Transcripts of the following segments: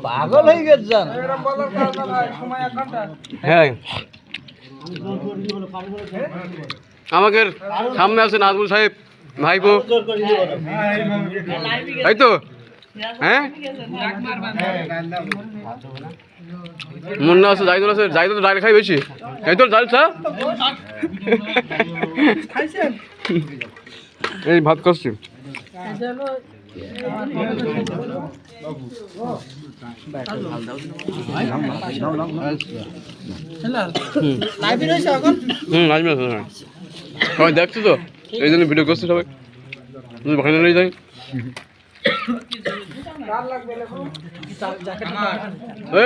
পাগল হয়ে গেছেন। হ্যাঁ আমাকে সামনে আছে নাজমুল সাহেব ভাইপো তাই তো হ্যাঁ মুন্না আছে জাইদুল আছে জাইদুল ডাল খাই বেশি জাইদুল ডাল চা এই ভাত করছি সবাই দেখছো তো এই জন্য ভিডিও করছি সবাই ওখানে নিয়ে যাই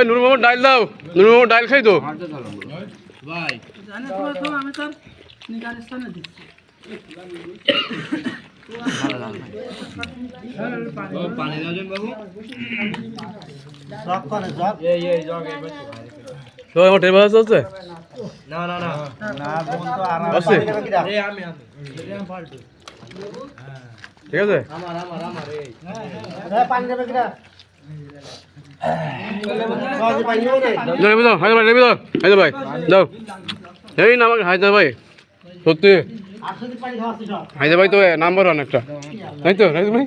নুর মোহাম্মদ ডাইল দাও নুর মোহাম্মদ ডাইল খাই তো আমার টেবিল আছে না না না আছে ঠিক আছে ভাই যাও এই না আমাকে হায়দা ভাই সত্যি হায়দা ভাই তো নাম্বার ওয়ান একটা তাই তো রাইত ভাই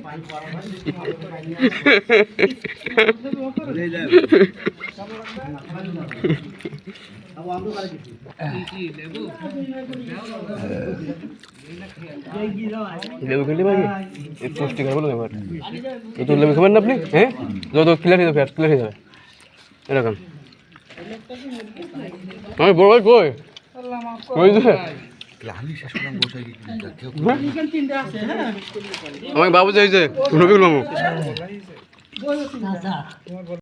লেবু খেলে ভাই এই পুষ্টিকর বলো এবার তো লেবু খাবেন না আপনি হ্যাঁ যত ক্লিয়ার হয়ে যাবে ক্লিয়ার হয়ে যাবে এরকম আমি বড় ভাই কই কই যে আমাকে বাবু চাইছে রবিউল মামু